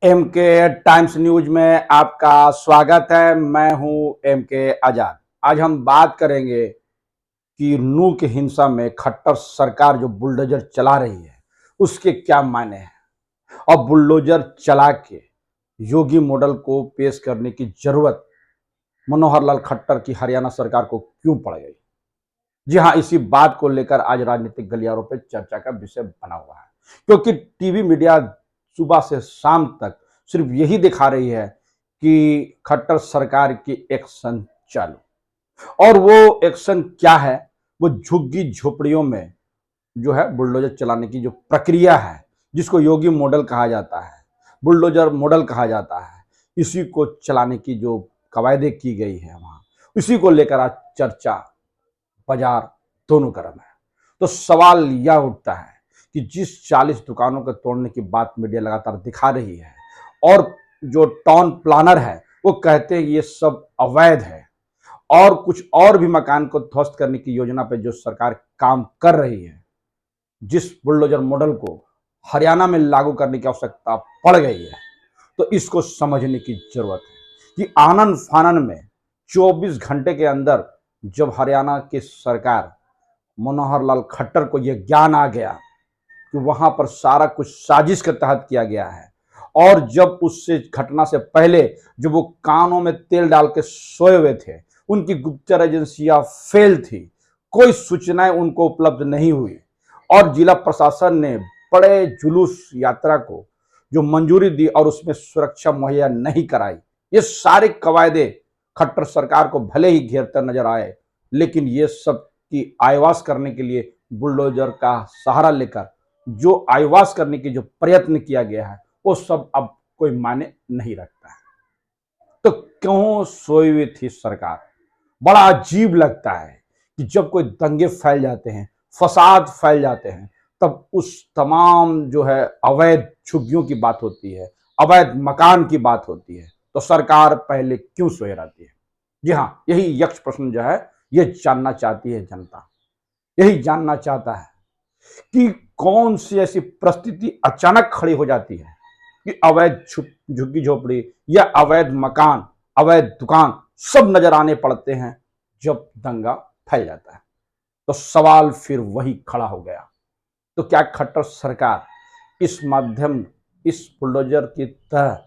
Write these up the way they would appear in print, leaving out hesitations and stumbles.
M के times news में आपका स्वागत है। मैं हूं एम के आजाद। आज हम बात करेंगे कि नू की हिंसा में खट्टर सरकार जो बुलडोजर चला रही है उसके क्या मायने हैं और बुलडोजर चला के योगी मॉडल को पेश करने की जरूरत मनोहर लाल खट्टर की हरियाणा सरकार को क्यों पड़ गई। जी हाँ, इसी बात को लेकर आज राजनीतिक गलियारों पर चर्चा का विषय बना हुआ है, क्योंकि टीवी मीडिया सुबह से शाम तक सिर्फ यही दिखा रही है कि खट्टर सरकार की एक्शन चालू। और वो एक्शन क्या है? वो झुग्गी झोपड़ियों में जो है बुलडोजर चलाने की जो प्रक्रिया है, जिसको योगी मॉडल कहा जाता है, बुलडोजर मॉडल कहा जाता है, इसी को चलाने की जो कवायदे की गई है वहां, इसी को लेकर आज चर्चा बाजार दोनों गर्म है। तो सवाल यह उठता है कि जिस 40 दुकानों के तोड़ने की बात मीडिया लगातार दिखा रही है और जो टाउन प्लानर है वो कहते हैं ये सब अवैध है, और कुछ और भी मकान को ध्वस्त करने की योजना पर जो सरकार काम कर रही है, जिस बुलडोजर मॉडल को हरियाणा में लागू करने की आवश्यकता पड़ गई है, तो इसको समझने की जरूरत है कि आनन फानन में 24 घंटे के अंदर जब हरियाणा की सरकार मनोहर लाल खट्टर को यह ज्ञान आ गया कि वहां पर सारा कुछ साजिश के तहत किया गया है, और जब उससे घटना से पहले जब वो कानों में तेल डाल के सोए हुए थे, उनकी गुप्तचर एजेंसियां फेल थी, कोई सूचनाएं उनको उपलब्ध नहीं हुई, और जिला प्रशासन ने बड़े जुलूस यात्रा को जो मंजूरी दी और उसमें सुरक्षा मुहैया नहीं कराई, ये सारे कवायदे खट्टर सरकार को भले ही घेरते नजर आए, लेकिन ये सब की आयवास करने के लिए बुलडोजर का सहारा लेकर जो आयवास करने की जो प्रयत्न किया गया है वो सब अब कोई मायने नहीं रखता है। तो क्यों सोई हुई थी सरकार? बड़ा अजीब लगता है कि जब कोई दंगे फैल जाते हैं, फसाद फैल जाते हैं, तब उस तमाम जो है अवैध झुग्गियों की बात होती है, अवैध मकान की बात होती है, तो सरकार पहले क्यों सोए रहती है? जी हाँ, यही यक्ष प्रश्न जो है ये जानना चाहती है जनता। यही जानना चाहता है कि कौन सी ऐसी परिस्थिति अचानक खड़ी हो जाती है कि अवैध झुग्गी झोपड़ी या अवैध मकान, अवैध दुकान सब नजर आने पड़ते हैं जब दंगा फैल जाता है। तो सवाल फिर वही खड़ा हो गया, तो क्या खट्टर सरकार इस माध्यम, इस बुलडोजर की तरह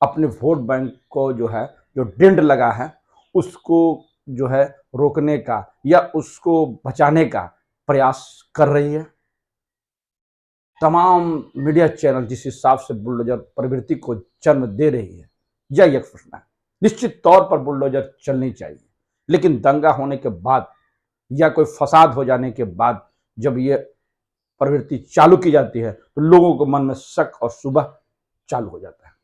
अपने वोट बैंक को जो है, जो डिंड लगा है, उसको जो है रोकने का या उसको बचाने का प्रयास कर रही है? तमाम मीडिया चैनल जिस हिसाब से बुलडोजर प्रवृत्ति को जन्म दे रही है, यह एक प्रश्न है। निश्चित तौर पर बुलडोजर चलनी चाहिए, लेकिन दंगा होने के बाद या कोई फसाद हो जाने के बाद जब ये प्रवृत्ति चालू की जाती है तो लोगों को मन में शक और शुबह चालू हो जाता है।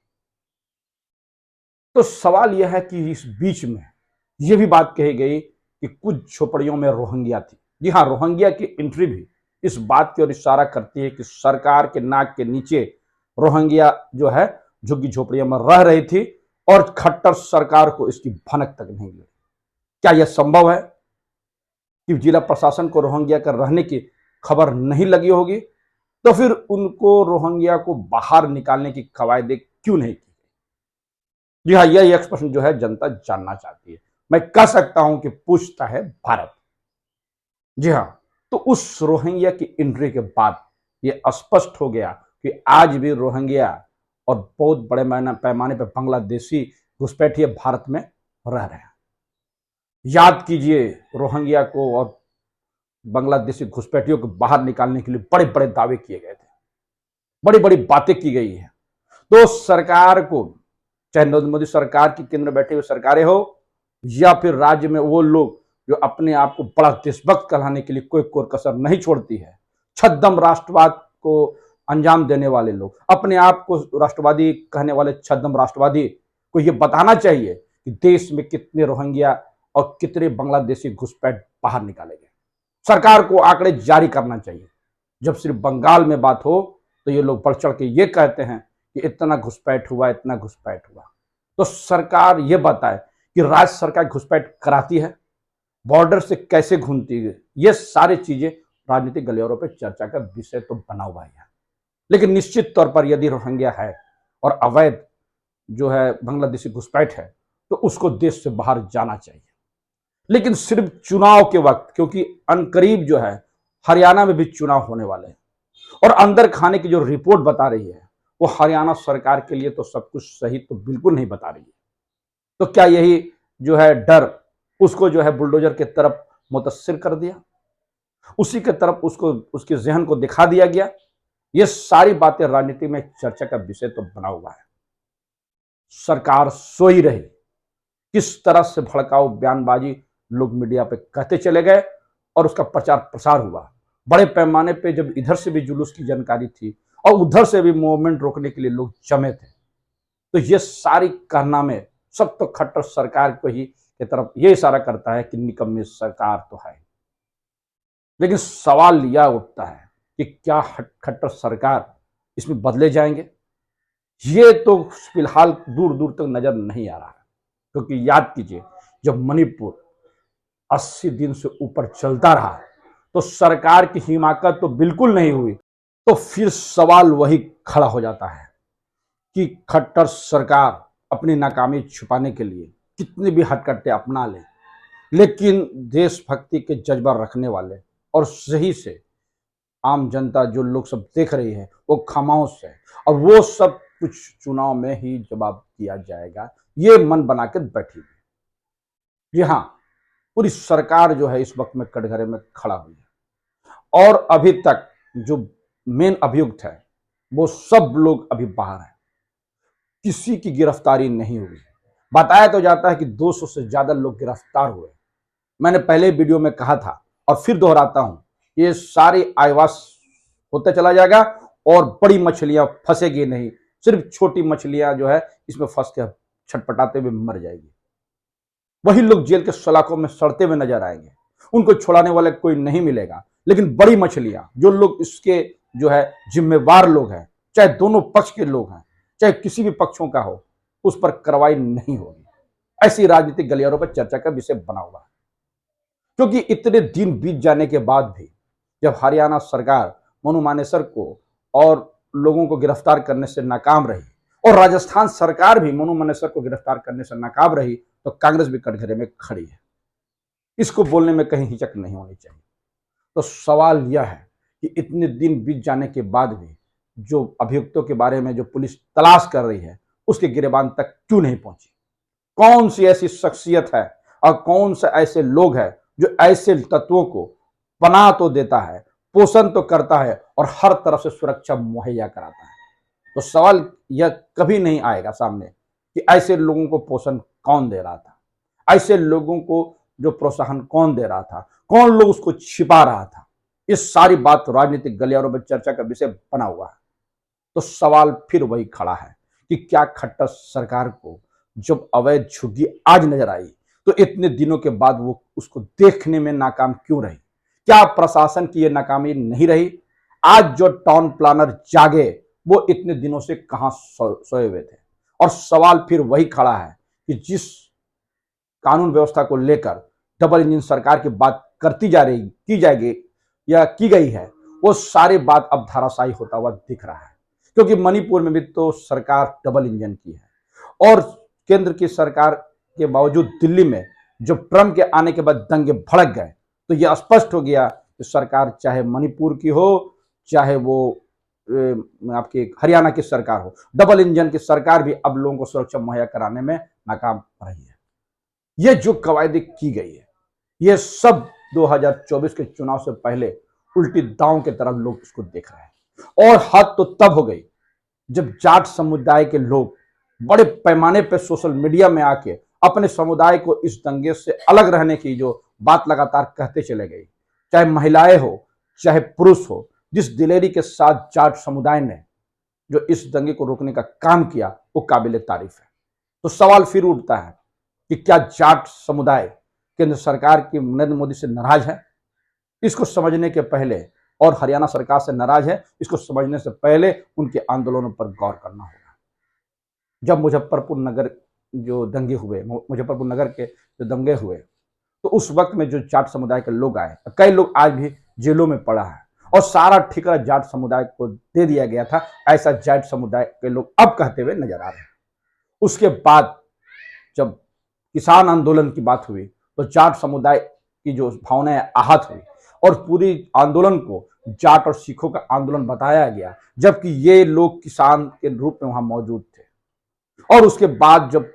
तो सवाल यह है कि इस बीच में यह भी बात कही गई कि कुछ झोपड़ियों में रोहिंग्या थी। जी हाँ, रोहिंग्या की एंट्री भी इस बात की ओर इशारा करती है कि सरकार के नाक के नीचे रोहिंग्या जो है झुग्गी झोपड़ियों में रह रही थी और खट्टर सरकार को इसकी भनक तक नहीं लगी। क्या यह संभव है कि जिला प्रशासन को रोहिंग्या का रहने की खबर नहीं लगी होगी? तो फिर उनको रोहिंग्या को बाहर निकालने की कवायदे क्यों नहीं की? जी हाँ, यह एक प्रश्न जो है जनता जानना चाहती है। मैं कह सकता हूं कि पूछता है भारत। जी हाँ, तो उस रोहिंग्या की एंट्री के बाद यह स्पष्ट हो गया कि आज भी रोहिंग्या और बहुत बड़े पैमाने पर बांग्लादेशी घुसपैठिए भारत में रह रहे हैं। याद कीजिए, रोहिंग्या को और बांग्लादेशी घुसपैठियों को बाहर निकालने के लिए बड़े बड़े दावे किए गए थे, बड़ी बड़ी बातें की गई है। तो सरकार को, चाहे नरेंद्र मोदी सरकार की केंद्र में बैठे हुए सरकारें हो या फिर राज्य में वो लोग जो अपने आप को बड़ा देशभक्त कहलाने के लिए कोई कोर कसर नहीं छोड़ती है, छद्म राष्ट्रवाद को अंजाम देने वाले लोग, अपने आप को राष्ट्रवादी कहने वाले छद्म राष्ट्रवादी को यह बताना चाहिए कि देश में कितने रोहिंग्या और कितने बांग्लादेशी घुसपैठ बाहर निकाले गए। सरकार को आंकड़े जारी करना चाहिए। जब सिर्फ बंगाल में बात हो तो ये लोग बढ़ चढ़ के ये कहते हैं कि इतना घुसपैठ हुआ, इतना घुसपैठ हुआ। तो सरकार ये बताए कि राज्य सरकार घुसपैठ कराती है, बॉर्डर से कैसे घूमती है। ये सारी चीजें राजनीतिक गलियारों पर चर्चा का विषय तो बना हुआ है। लेकिन निश्चित तौर पर यदि रोहिंग्या है और अवैध जो है बांग्लादेशी घुसपैठ है, तो उसको देश से बाहर जाना चाहिए। लेकिन सिर्फ चुनाव के वक्त, क्योंकि अनकरीब जो है हरियाणा में भी चुनाव होने वाले हैं, और अंदर खाने की जो रिपोर्ट बता रही है वो हरियाणा सरकार के लिए तो सब कुछ सही तो बिल्कुल नहीं बता रही है। तो क्या यही जो है डर उसको जो है बुलडोजर की तरफ मुतस्सिर कर दिया, उसी के तरफ उसको उसके जहन को दिखा दिया गया? ये सारी बातें राजनीति में चर्चा का विषय तो बना हुआ है। सरकार सोई रही, किस तरह से भड़काऊ बयानबाजी लोग मीडिया पे कहते चले गए और उसका प्रचार प्रसार हुआ बड़े पैमाने पे। जब इधर से भी जुलूस की जानकारी थी और उधर से भी मूवमेंट रोकने के लिए लोग जमे थे, तो ये सारी कारनामे सब तो खट्टर सरकार को ही की तरफ ये इशारा करता है कि निकम्मी सरकार तो है। लेकिन सवाल यह उठता है कि क्या खट्टर सरकार इसमें बदले जाएंगे? ये तो फिलहाल दूर दूर तक नजर नहीं आ रहा है, क्योंकि याद कीजिए जब मणिपुर 80 दिन से ऊपर चलता रहा तो सरकार की हिमाकत तो बिल्कुल नहीं हुई। तो फिर सवाल वही खड़ा हो जाता है कि खट्टर सरकार अपनी नाकामी छुपाने के लिए कितनी भी हथकंडे अपना ले, लेकिन देशभक्ति के जज्बा रखने वाले और सही से आम जनता जो लोग सब देख रही है वो खामोश है, और वो सब कुछ चुनाव में ही जवाब दिया जाएगा, ये मन बना के बैठी हुई। जी हाँ, पूरी सरकार जो है इस वक्त में कटघरे में खड़ा हुई है, और अभी तक जो मेन अभियुक्त है वो सब लोग अभी बाहर है, किसी की गिरफ्तारी नहीं हुई। बताया तो जाता है कि 200 से ज्यादा लोग गिरफ्तार हुए। मैंने पहले वीडियो में कहा था और फिर दोहराता हूं, ये सारी आईवास होता चला जाएगा और बड़ी मछलियां फंसेगी नहीं, सिर्फ छोटी मछलियां जो है इसमें फंस के छटपटाते हुए मर जाएगी। वही लोग जेल के सलाखों में सड़ते हुए नजर आएंगे, उनको छुड़ाने वाले कोई नहीं मिलेगा। लेकिन बड़ी मछलियां, जो लोग इसके जो है जिम्मेवार लोग हैं, चाहे दोनों पक्ष के लोग हैं, चाहे किसी भी पक्षों का हो, उस पर कार्रवाई नहीं होगी। ऐसी राजनीतिक गलियारों पर चर्चा का विषय बना हुआ है, क्योंकि इतने दिन बीत जाने के बाद भी जब हरियाणा सरकार मनु मानेसर को और लोगों को गिरफ्तार करने से नाकाम रही और राजस्थान सरकार भी मनु मानेसर को गिरफ्तार करने से नाकाम रही, तो कांग्रेस भी कटघरे में खड़ी है। इसको बोलने में कहीं हिचक नहीं होनी चाहिए। तो सवाल यह है कि इतने दिन बीत जाने के बाद भी जो अभियुक्तों के बारे में जो पुलिस तलाश कर रही है उसके गिरबान तक क्यों नहीं पहुंची? कौन सी ऐसी शख्सियत है और कौन से ऐसे लोग हैं जो ऐसे तत्वों को पनाह तो देता है, पोषण तो करता है और हर तरफ से सुरक्षा मुहैया कराता है? तो सवाल यह कभी नहीं आएगा सामने कि ऐसे लोगों को पोषण कौन दे रहा था, ऐसे लोगों को जो प्रोत्साहन कौन दे रहा था, कौन लोग उसको छिपा रहा था। इस सारी बात राजनीतिक गलियारों में चर्चा का विषय बना हुआ है। तो सवाल फिर वही खड़ा है कि क्या खट्टर सरकार को जब अवैध झुग्गी आज नजर आई तो इतने दिनों के बाद वो उसको देखने में नाकाम क्यों रही? क्या प्रशासन की ये नाकामी नहीं रही? आज जो टाउन प्लानर जागे वो इतने दिनों से कहां सोए हुए थे? और सवाल फिर वही खड़ा है कि जिस कानून व्यवस्था को लेकर डबल इंजन सरकार की बात करती जा रही की जाएगी या की गई है, वो सारी बात अब धराशायी होता हुआ दिख रहा है। क्योंकि मणिपुर में भी तो सरकार डबल इंजन की है, और केंद्र की सरकार के बावजूद दिल्ली में जब ट्रंप के आने के बाद दंगे भड़क गए तो यह स्पष्ट हो गया कि सरकार चाहे मणिपुर की हो चाहे वो आपकी हरियाणा की सरकार हो, डबल इंजन की सरकार भी अब लोगों को सुरक्षा मुहैया कराने में नाकाम रही है। ये जो कवायदे की गई है ये सब 2024 के चुनाव से पहले उल्टी दांव की तरफ लोग इसको देख रहे हैं। और हद तो तब हो गई जब जाट समुदाय के लोग बड़े पैमाने पर सोशल मीडिया में आके अपने समुदाय को इस दंगे से अलग रहने की जो बात लगातार कहते चले गए, चाहे महिलाएं हो चाहे पुरुष हो, जिस दिलेरी के साथ जाट समुदाय ने जो इस दंगे को रोकने का काम किया वो काबिले तारीफ है। तो सवाल फिर उठता है कि क्या जाट समुदाय केंद्र सरकार की नरेंद्र मोदी से नाराज है? इसको समझने के पहले, और हरियाणा सरकार से नाराज है, इसको समझने से पहले उनके आंदोलनों पर गौर करना होगा। जब मुजफ्फरपुर नगर जो दंगे हुए, मुजफ्फरपुर नगर के जो दंगे हुए, तो उस वक्त में जो जाट समुदाय के लोग आए, कई लोग आज भी जेलों में पड़ा है, और सारा ठिकाना जाट समुदाय को दे दिया गया था, ऐसा जाट समुदाय के लोग अब कहते हुए नजर आ रहे हैं। उसके बाद जब किसान आंदोलन की बात हुई तो जाट समुदाय की जो भावनाएं आहत हुई और पूरी आंदोलन को जाट और सिखों का आंदोलन बताया गया, जबकि ये लोग किसान के रूप में वहां मौजूद थे। और उसके बाद जब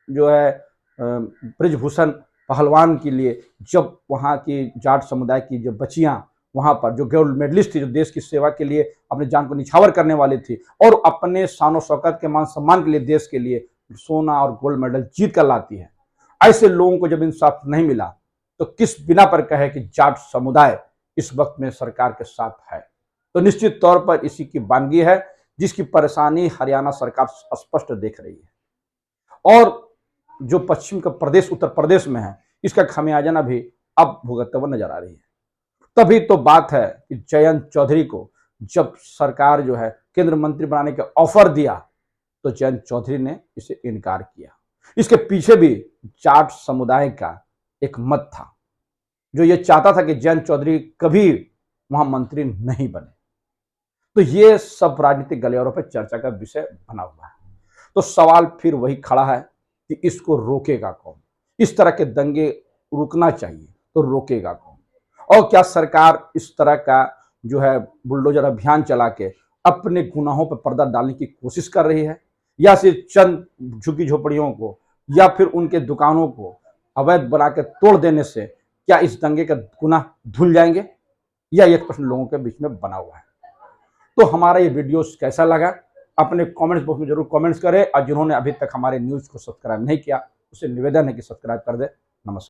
जो है ब्रिजभूषण पहलवान के लिए जब वहां की जाट समुदाय की जो बच्चियां वहां पर जो गोल्ड मेडलिस्ट थी, जो देश की सेवा के लिए अपने जान को निछावर करने वाली थी और अपने शान और शौकत के मान सम्मान के लिए देश के लिए सोना और गोल्ड मेडल जीत कर लाती है, ऐसे लोगों को जब इंसाफ नहीं मिला तो किस बिना पर कहे कि जाट समुदाय इस वक्त में सरकार के साथ है। तो निश्चित तौर पर इसी की वानगी है जिसकी परेशानी हरियाणा सरकार स्पष्ट देख रही है और जो पश्चिम का प्रदेश उत्तर प्रदेश में है इसका खमियाजा भी अब भुगतते हुए नजर आ रही है। तभी तो बात है कि जयंत चौधरी को जब सरकार जो है केंद्र मंत्री बनाने का ऑफर दिया तो जयंत चौधरी ने इसे इनकार किया। इसके पीछे भी जाट समुदाय का एक मत था जो ये चाहता था कि जयंत चौधरी कभी वहां मंत्री नहीं बने। तो ये सब राजनीतिक गलियारों पर चर्चा का विषय बना हुआ है। तो सवाल फिर वही खड़ा है कि इसको रोकेगा कौन? इस तरह के दंगे रुकना चाहिए तो रोकेगा कौन? और क्या सरकार इस तरह का जो है बुलडोजर अभियान चला के अपने गुनाहों पर पर्दा डालने की कोशिश कर रही है, या सिर्फ चंद झुग्गी झोपड़ियों को या फिर उनके दुकानों को अवैध बना के तोड़ देने से क्या इस दंगे का गुनाह धुल जाएंगे? या एक प्रश्न लोगों के बीच में बना हुआ है। तो हमारा ये वीडियो कैसा लगा अपने कमेंट्स बॉक्स में जरूर कमेंट्स करें और जिन्होंने अभी तक हमारे न्यूज़ को सब्सक्राइब नहीं किया उसे निवेदन है कि सब्सक्राइब कर दे। नमस्कार।